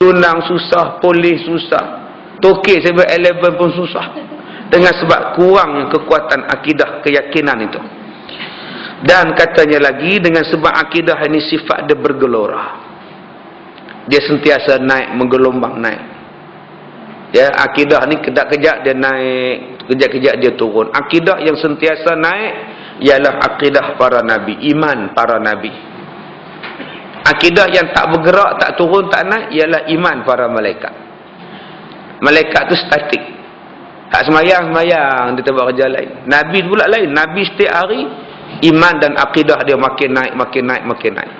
tunang susah, polis susah, tokek 7-Eleven pun susah, dengan sebab kurangnya kekuatan akidah, keyakinan itu. Dan katanya lagi, dengan sebab akidah ini sifat dia bergelora, dia sentiasa naik, menggelombang naik. Ya, akidah ni kejap-kejap dia naik, kejap-kejap dia turun. Akidah yang sentiasa naik ialah akidah para nabi, iman para nabi. Akidah yang tak bergerak, tak turun, tak naik ialah iman para malaikat. Malaikat tu statik, tak semayang-semayang, dia tak buat kerja lain. Nabi pula lain, nabi setiap hari iman dan akidah dia makin naik, makin naik, makin naik.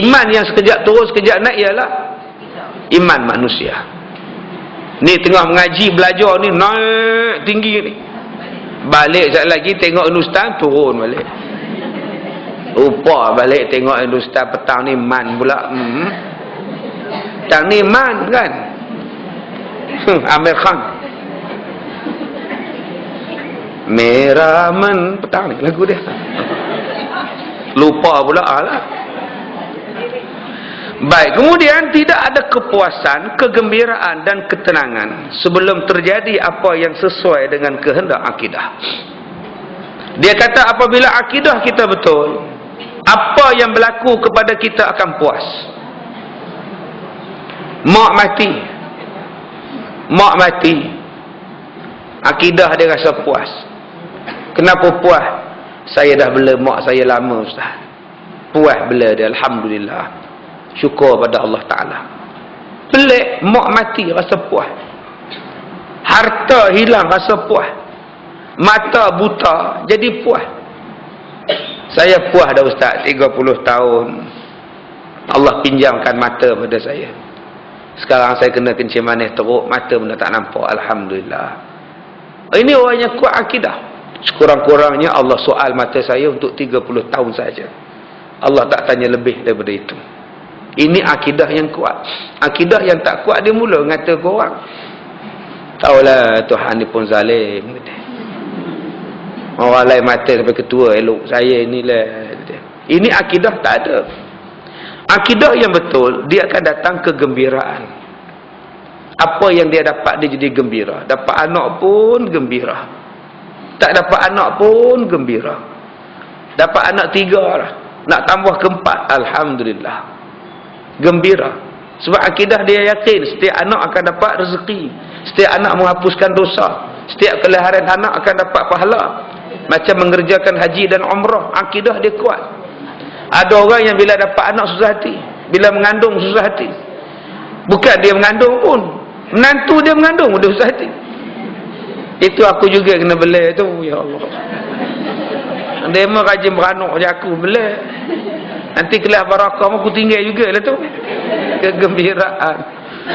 Iman yang sekejap turun, sekejap naik ialah iman manusia. Ni tengah mengaji, belajar ni naik tinggi ni, balik sekejap lagi tengok Hindustan turun balik. Rupa balik tengok Hindustan petang ni man pula. Petang ni man kan. Amir Khan. Merah man petang ni lagu dia. Lupa pula lah. Baik, kemudian tidak ada kepuasan, kegembiraan dan ketenangan sebelum terjadi apa yang sesuai dengan kehendak akidah. Dia kata apabila akidah kita betul, apa yang berlaku kepada kita akan puas. Mak mati, mak mati, akidah dia rasa puas. Kenapa puas? Saya dah bela mak saya lama, Ustaz. Puas bela dia, alhamdulillah. Syukur pada Allah Ta'ala. Pelik, mak mati rasa puas. Harta hilang rasa puas. Mata buta jadi puas. Saya puas dah Ustaz, 30 tahun Allah pinjamkan mata pada saya. Sekarang saya kena kencing manis teruk, mata benda tak nampak, alhamdulillah. Ini orang yang kuat akidah. Sekurang-kurangnya Allah soal mata saya untuk 30 tahun saja. Allah tak tanya lebih daripada itu. Ini akidah yang kuat. Akidah yang tak kuat dia mula ngata ke orang. Taulah Tuhan ni pun zalim. Orang lain mata sampai ketua elok, saya inilah. Ini akidah tak ada. Akidah yang betul, dia akan datang kegembiraan. Apa yang dia dapat, dia jadi gembira. Dapat anak pun gembira. Tak dapat anak pun gembira. Dapat anak 3 lah, nak tambah ke 4, alhamdulillah, gembira. Sebab akidah dia yakin setiap anak akan dapat rezeki, setiap anak menghapuskan dosa, setiap kelahiran anak akan dapat pahala, macam mengerjakan haji dan umrah. Akidah dia kuat. Ada orang yang bila dapat anak susah hati, bila mengandung susah hati. Bukan dia mengandung pun, menantu dia mengandung dia susah hati. Itu aku juga kena bela tu, ya Allah. Dia mah rajin beranak je aku bela. Nanti kelas barakah aku tinggal juga lah tu. Kegembiraan.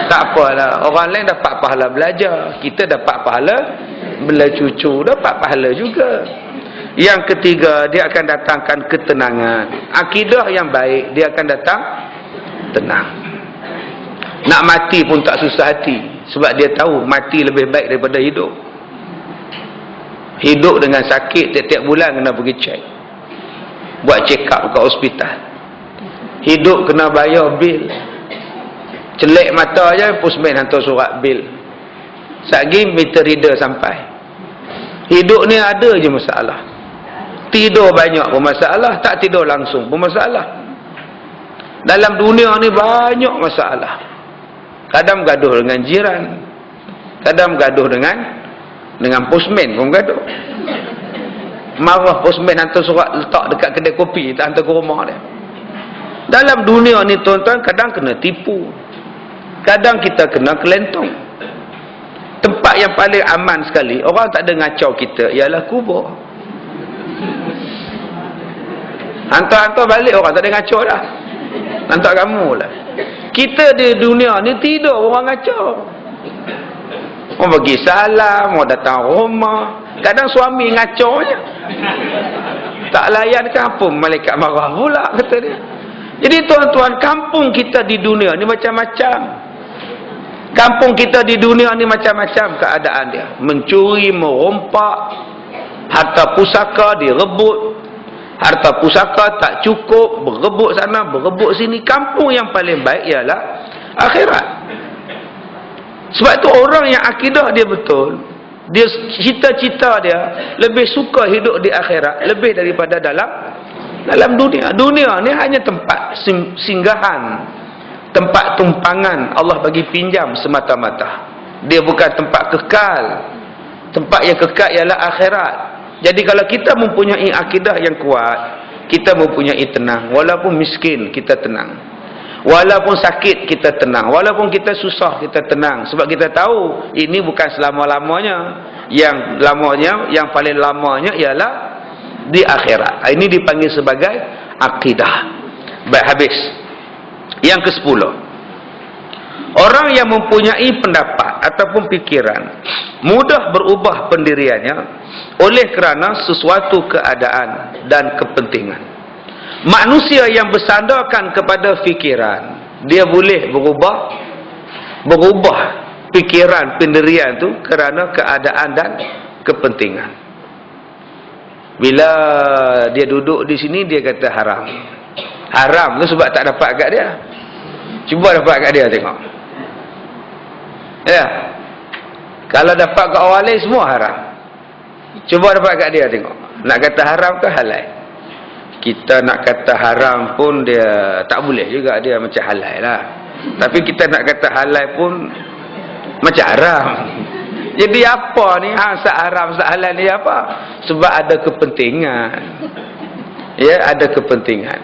Tak apalah, orang lain dapat pahala belajar, kita dapat pahala bela cucu, dapat pahala juga. Yang ketiga, dia akan datangkan ketenangan. Akidah yang baik, dia akan datang tenang. Nak mati pun tak susah hati, sebab dia tahu mati lebih baik daripada hidup. Hidup dengan sakit, tiap-tiap bulan kena pergi cek, buat check up kat hospital. Hidup kena bayar bil. Celek mata je, postman hantar surat bil. Satgi meter reader sampai. Hidup ni ada je masalah. Tidur banyak pun masalah, tak tidur langsung pun masalah. Dalam dunia ni banyak masalah. Kadang gaduh dengan jiran, kadang gaduh dengan postman pun gaduh. Marah postman hantar surat letak dekat kedai kopi, tak hantar ke rumah dia. Dalam dunia ni tuan-tuan, kadang kena tipu, kadang kita kena kelentong. Tempat yang paling aman sekali, orang tak ada ngacau kita, ialah kubur. Hantar-hantar balik, orang tak ada ngacau dah. Hantar kamu lah. Kita di dunia ni tidur, orang ngacau. Orang bagi salam, orang datang rumah. Kadang suami ngacau je, tak layan kampung, malaikat marah pula kata dia. Jadi tuan-tuan, kampung kita di dunia ni macam-macam. Kampung kita di dunia ni macam-macam keadaan dia. Mencuri, merompak, harta pusaka direbut, harta pusaka tak cukup, berebut sana, berebut sini. Kampung yang paling baik ialah akhirat. Sebab tu orang yang akidah dia betul, dia cita-cita dia lebih suka hidup di akhirat lebih daripada dalam dunia. Dunia ni hanya tempat singgahan, tempat tumpangan Allah bagi pinjam semata-mata. Dia bukan tempat kekal. Tempat yang kekal ialah akhirat. Jadi kalau kita mempunyai akidah yang kuat, kita mempunyai tenang. Walaupun miskin, kita tenang. Walaupun sakit, kita tenang. Walaupun kita susah, kita tenang. Sebab kita tahu ini bukan selama-lamanya. Yang paling lamanya ialah di akhirat. Ini dipanggil sebagai akidah. Baik, habis. Yang ke-10. Orang yang mempunyai pendapat ataupun fikiran mudah berubah pendiriannya oleh kerana sesuatu keadaan dan kepentingan. Manusia yang bersandarkan kepada fikiran, dia boleh berubah fikiran, pendirian tu kerana keadaan dan kepentingan. Bila dia duduk di sini, dia kata haram. Haram tu sebab tak dapat kat dia. Cuba dapat kat dia, tengok. Ya. Kalau dapat kat orang lain, semua haram. Cuba dapat kat dia, tengok. Nak kata haram ke halal? Kita nak kata haram pun dia tak boleh juga, dia macam halal lah. Tapi kita nak kata halal pun macam haram. Jadi apa ni? Sak haram, sak halal ni apa? Sebab ada kepentingan. Ya, ada kepentingan.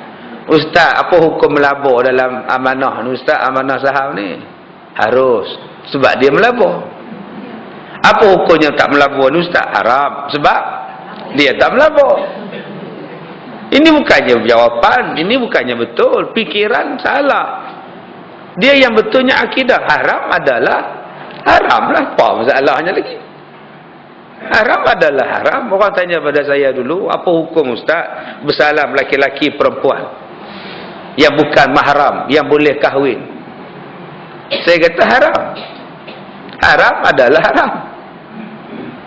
Ustaz, apa hukum melabur dalam amanah ni? Ustaz, amanah saham ni harus. Sebab dia melabur. Apa hukumnya tak melabur ni Ustaz? Haram. Sebab dia tak melabur. Ini bukannya jawapan, ini bukannya betul. Fikiran salah. Dia yang betulnya akidah. Haram adalah haram lah. Apa masalahnya lagi? Haram adalah haram. Orang tanya pada saya dulu, apa hukum Ustaz bersalam laki-laki perempuan yang bukan mahram, yang boleh kahwin? Saya kata haram. Haram adalah haram.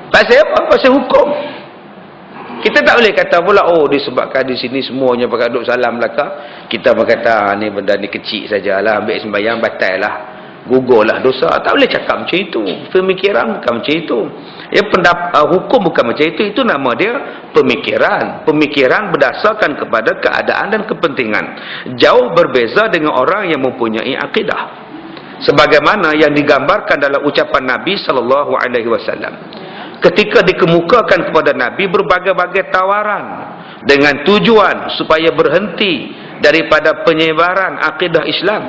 Pasal apa? Pasal hukum. Kita tak boleh kata pula, oh disebabkan di sini semuanya pakai duduk salam belakang, kita berkata ni benda ni kecil sajalah, ambil sembahyang batal lah, gugurlah dosa. Tak boleh cakap macam itu. Pemikiran bukan macam itu. Ya, hukum bukan macam itu. Itu nama dia pemikiran. Pemikiran berdasarkan kepada keadaan dan kepentingan. Jauh berbeza dengan orang yang mempunyai akidah. Sebagaimana yang digambarkan dalam ucapan Nabi SAW. Ketika dikemukakan kepada Nabi berbagai-bagai tawaran dengan tujuan supaya berhenti daripada penyebaran akidah Islam,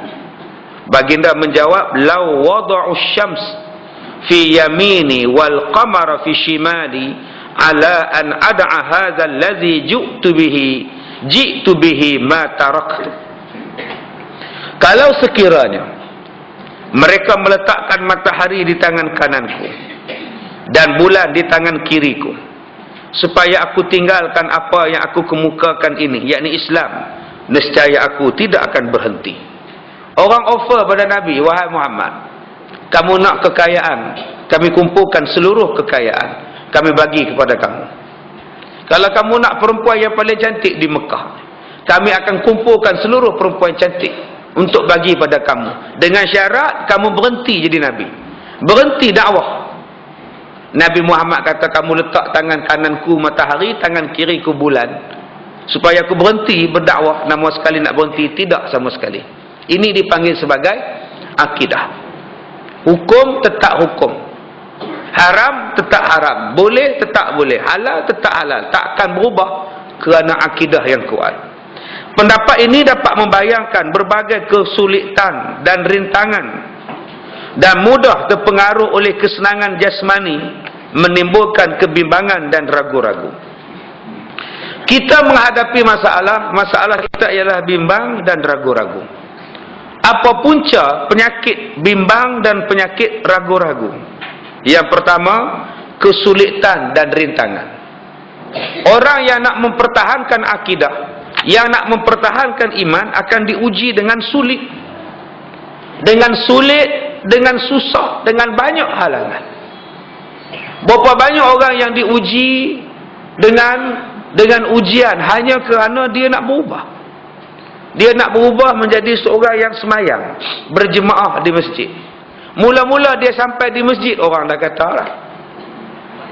baginda menjawab, "Lau wada'u syams fi yamini wal qamara fi shimali ala an ad'a hadha allazi ji'tu bihi ma taraktu." Kalau sekiranya mereka meletakkan matahari di tangan kananku dan bulan di tangan kiriku, supaya aku tinggalkan apa yang aku kemukakan ini, yakni Islam, nescaya aku tidak akan berhenti. Orang offer pada Nabi, wahai Muhammad, kamu nak kekayaan, kami kumpulkan seluruh kekayaan, kami bagi kepada kamu. Kalau kamu nak perempuan yang paling cantik di Mekah, kami akan kumpulkan seluruh perempuan cantik untuk bagi pada kamu, dengan syarat kamu berhenti jadi Nabi, berhenti dakwah. Nabi Muhammad kata, kamu letak tangan kananku matahari, tangan kiriku bulan, supaya aku berhenti berdakwah. Nama sekali nak berhenti, tidak sama sekali. Ini dipanggil sebagai akidah. Hukum tetap hukum, haram tetap haram, boleh tetap boleh, halal tetap halal. Tak akan berubah kerana akidah yang kuat. Pendapat ini dapat membayangkan berbagai kesulitan dan rintangan, dan mudah terpengaruh oleh kesenangan jasmani, menimbulkan kebimbangan dan ragu-ragu. Kita menghadapi masalah kita ialah bimbang dan ragu-ragu. Apa punca penyakit bimbang dan penyakit ragu-ragu? Yang pertama, kesulitan dan rintangan. Orang yang nak mempertahankan akidah, yang nak mempertahankan iman, akan diuji dengan sulit. Dengan sulit, dengan susah, dengan banyak halangan. Berapa banyak orang yang diuji dengan ujian hanya kerana dia nak berubah. Dia nak berubah menjadi seorang yang semayang, berjemaah di masjid. Mula-mula dia sampai di masjid, orang dah kata lah,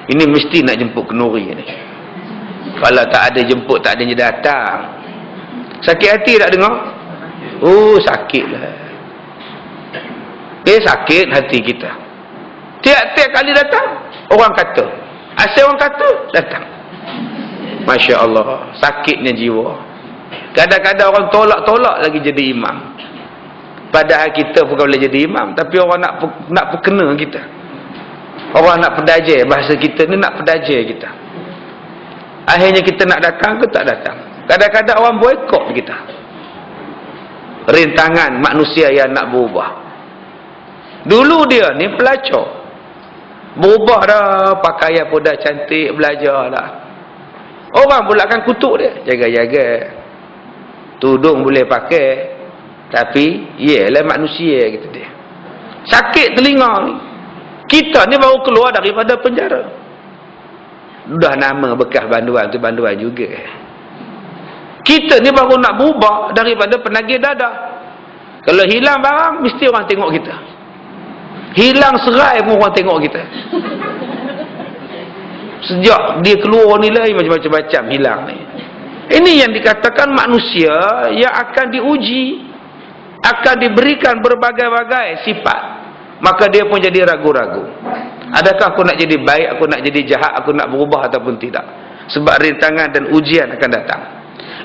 ini mesti nak jemput kenuri ni. Kalau tak ada jemput, tak ada datang. Sakit hati tak dengar? Oh, sakit lah. Sakit hati kita. Tiap-tiap kali datang, orang kata. Asal orang kata, datang. Masya Allah, sakitnya jiwa. Kadang-kadang orang tolak-tolak lagi jadi imam. Padahal kita bukan boleh jadi imam, tapi orang nak perkena kita. Orang nak pedajar, bahasa kita ni nak pedajar kita. Akhirnya kita nak datang ke tak datang. Kadang-kadang orang boikot kita. Rintangan manusia yang nak berubah. Dulu dia ni pelacur. Berubah dah, pakaian pun dah cantik, belajar dah. Orang pula akan kutuk dia. Jaga-jaga. Tudung boleh pakai, tapi ialah manusia kata dia. Sakit telinga ni. Kita ni baru keluar daripada penjara. Dah nama bekas banduan tu banduan juga. Kita ni baru nak berubah daripada penagih dadah. Kalau hilang barang, mesti orang tengok kita. Hilang serai pun orang tengok kita. Sejak dia keluar ni lah, macam-macam hilang ni. Ini yang dikatakan manusia yang akan diuji, akan diberikan berbagai-bagai sifat. Maka dia pun jadi ragu-ragu. Adakah aku nak jadi baik, aku nak jadi jahat, aku nak berubah ataupun tidak. Sebab rintangan dan ujian akan datang.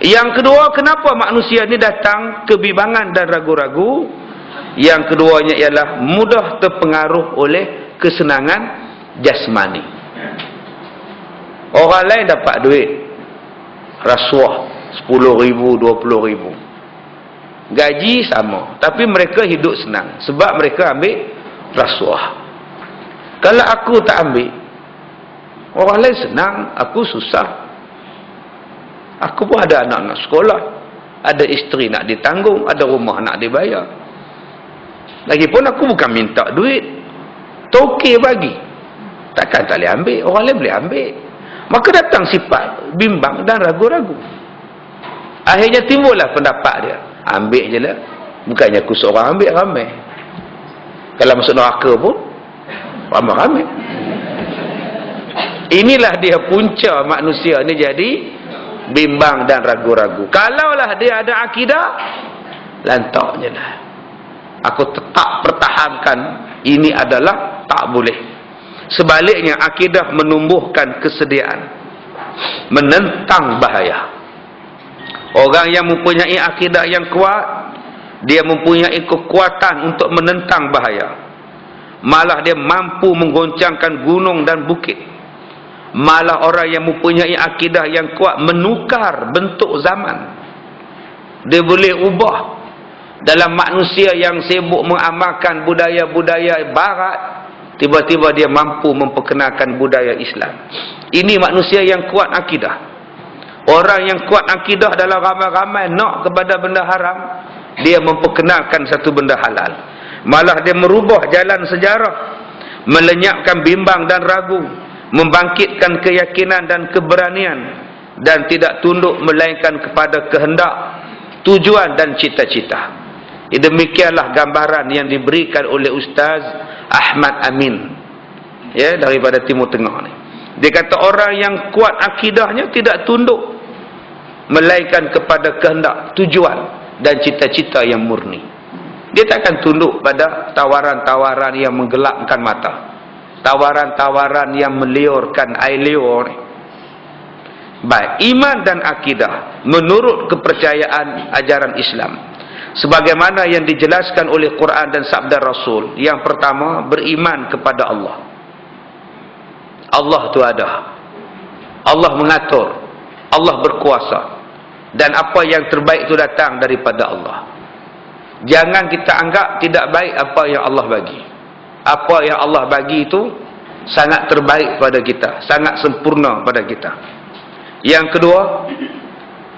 Yang kedua, kenapa manusia ini datang kebimbangan dan ragu-ragu? Yang keduanya ialah mudah terpengaruh oleh kesenangan jasmani. Orang lain dapat duit rasuah 10,000, 20,000. Gaji sama, tapi mereka hidup senang sebab mereka ambil rasuah. Kalau aku tak ambil, orang lain senang, aku susah. Aku pun ada anak-anak sekolah, ada isteri nak ditanggung, ada rumah nak dibayar. Lagipun aku bukan minta duit, toke bagi, takkan tak boleh ambil, orang lain boleh ambil. Maka datang sifat bimbang dan ragu-ragu. Akhirnya timbullah pendapat dia, ambil je lah, bukannya aku seorang ambil, ramai. Kalau masuk neraka pun ramai-ramai. Inilah dia punca manusia ni jadi bimbang dan ragu-ragu. Kalaulah dia ada akidah, lantaknya lah, aku tetap pertahankan, ini adalah tak boleh. Sebaliknya akidah menumbuhkan kesediaan, menentang bahaya. Orang yang mempunyai akidah yang kuat, dia mempunyai kekuatan untuk menentang bahaya. Malah dia mampu menggoncangkan gunung dan bukit. Malah orang yang mempunyai akidah yang kuat menukar bentuk zaman. Dia boleh ubah. Dalam manusia yang sibuk mengamalkan budaya-budaya barat, tiba-tiba dia mampu memperkenalkan budaya Islam. Ini manusia yang kuat akidah. Orang yang kuat akidah dalam ramai-ramai nak kepada benda haram, dia memperkenalkan satu benda halal. Malah dia merubah jalan sejarah, melenyapkan bimbang dan ragu, membangkitkan keyakinan dan keberanian, dan tidak tunduk melainkan kepada kehendak, tujuan dan cita-cita. Demikianlah gambaran yang diberikan oleh Ustaz Ahmad Amin, ya, daripada Timur Tengah ni. Dia kata orang yang kuat akidahnya tidak tunduk melainkan kepada kehendak, tujuan dan cita-cita yang murni. Dia takkan tunduk pada tawaran-tawaran yang menggelapkan mata, tawaran-tawaran yang meliurkan air liur. Baik, iman dan akidah menurut kepercayaan ajaran Islam, sebagaimana yang dijelaskan oleh Quran dan sabda Rasul. Yang pertama, beriman kepada Allah. Allah itu ada, Allah mengatur, Allah berkuasa, dan apa yang terbaik itu datang daripada Allah. Jangan kita anggap tidak baik apa yang Allah bagi. Apa yang Allah bagi itu sangat terbaik pada kita, sangat sempurna pada kita. Yang kedua,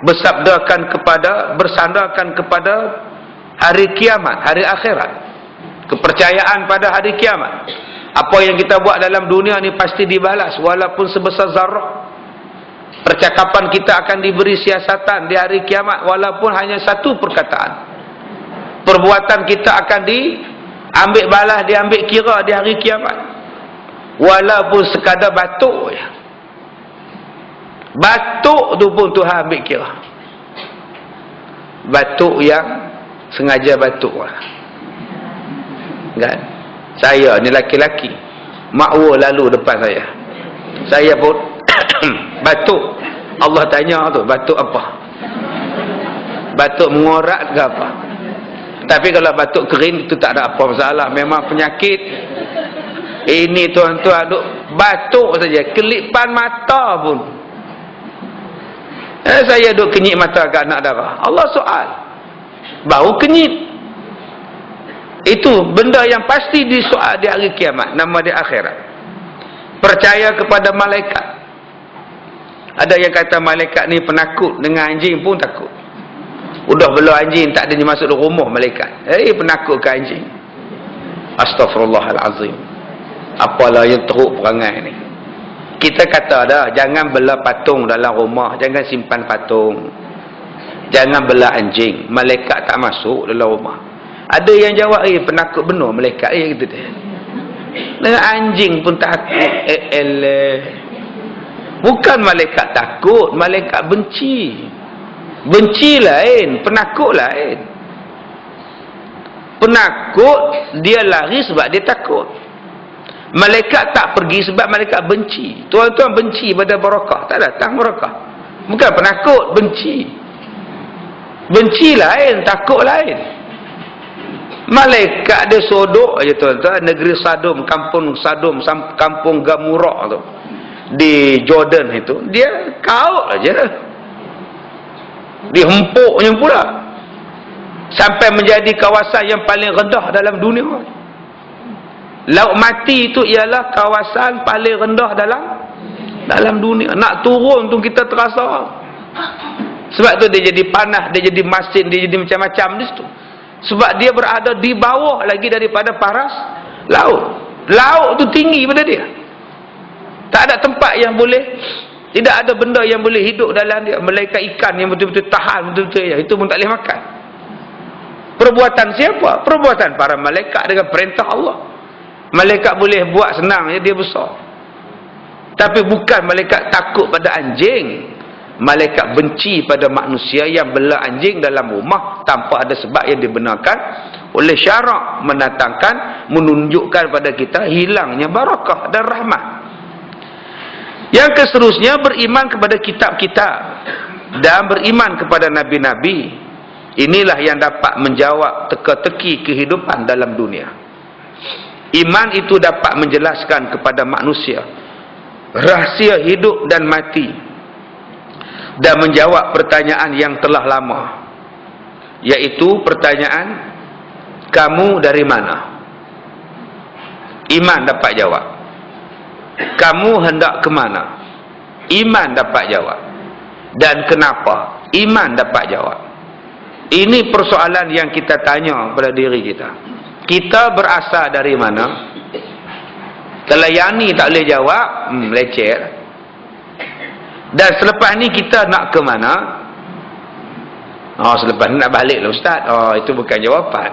bersandarkan kepada hari kiamat, hari akhirat, kepercayaan pada hari kiamat. Apa yang kita buat dalam dunia ni pasti dibalas, walaupun sebesar zarah. Percakapan kita akan diberi siasatan di hari kiamat walaupun hanya satu perkataan. Perbuatan kita akan diambil balas, diambil kira di hari kiamat. Walaupun sekadar batuk je. Batuk tu pun Tuhan ambil kira. Batuk yang sengaja batuk. Kan? Saya ni laki-laki. Makwa lalu depan saya. Saya pun batuk. Allah tanya tu, batuk apa? Batuk mengorak ke apa? Tapi kalau batuk kering itu tak ada apa masalah. Memang penyakit. Ini tuan-tuan duk batuk saja. Kelipan mata pun. Saya duk kenyit mata ke anak darah. Allah soal. Baru kenyit. Itu benda yang pasti disoal di hari kiamat. Nama dia akhirat. Percaya kepada malaikat. Ada yang kata malaikat ni penakut, dengan anjing pun takut. Udah belah anjing tak ada ni masuk dalam rumah malaikat. Penakut ke anjing. Astaghfirullahalazim. Apalah yang teruk perangai ni. Kita kata dah, jangan bela patung dalam rumah, jangan simpan patung. Jangan bela anjing, malaikat tak masuk dalam rumah. Ada yang jawab, penakut benar malaikat gitu dia. Dengan anjing pun takut. Bukan malaikat takut, malaikat benci. Benci lain, penakut lain. Penakut dia lari sebab dia takut. Malaikat tak pergi sebab malaikat benci. Tuan-tuan benci pada barakah, tak datang barakah. Bukan penakut, benci. Benci lain, takut lain. Malaikat dia sodok aja tuan-tuan, negeri Sadum, kampung Sadum, kampung Gamurah tu. Di Jordan itu, dia kaut aja. Dihempuknya pula. Sampai menjadi kawasan yang paling rendah dalam dunia. Laut Mati itu ialah kawasan paling rendah dalam dunia. Nak turun tu kita terasa. Sebab tu dia jadi panas, dia jadi masin, dia jadi macam-macam di situ. Sebab dia berada di bawah lagi daripada paras laut. Laut tu tinggi pada dia. Tak ada tempat yang boleh, tidak ada benda yang boleh hidup dalam dia. Melainkan ikan yang betul-betul tahan, betul-betul ya. Itu pun tak boleh makan. Perbuatan siapa? Perbuatan para malaikat dengan perintah Allah. Malaikat boleh buat senang, dia besar. Tapi bukan malaikat takut pada anjing. Malaikat benci pada manusia yang bela anjing dalam rumah tanpa ada sebab yang dibenarkan oleh syarak, menunjukkan pada kita hilangnya barakah dan rahmat. Yang seterusnya, beriman kepada kitab-kitab dan beriman kepada nabi-nabi. Inilah yang dapat menjawab teka-teki kehidupan dalam dunia. Iman itu dapat menjelaskan kepada manusia rahsia hidup dan mati, dan menjawab pertanyaan yang telah lama, yaitu pertanyaan, kamu dari mana? Iman dapat jawab. Kamu hendak ke mana? Iman dapat jawab. Dan kenapa? Iman dapat jawab. Ini persoalan yang kita tanya pada diri kita. Kita berasal dari mana? Kalau yang ni tak boleh jawab, leceh. Dan selepas ni kita nak ke mana? Selepas ni nak balik lah Ustaz. Itu bukan jawapan.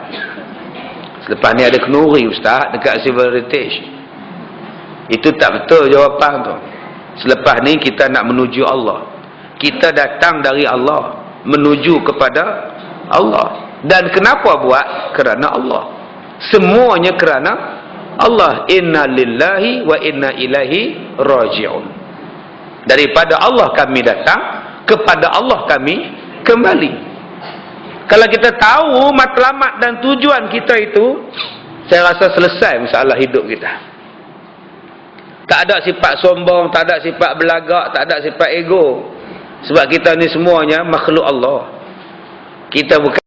Selepas ni ada kenuri Ustaz dekat Civil Heritage. Itu tak betul jawapan tu. Selepas ni kita nak menuju Allah. Kita datang dari Allah menuju kepada Allah. Dan kenapa buat? Kerana Allah. Semuanya kerana Allah. Inna lillahi wa inna ilaihi raji'un. Daripada Allah kami datang, kepada Allah kami kembali. Kalau kita tahu matlamat dan tujuan kita itu, saya rasa selesai masalah hidup kita. Tak ada sifat sombong, tak ada sifat belagak, tak ada sifat ego. Sebab kita ni semuanya makhluk Allah. Kita bukan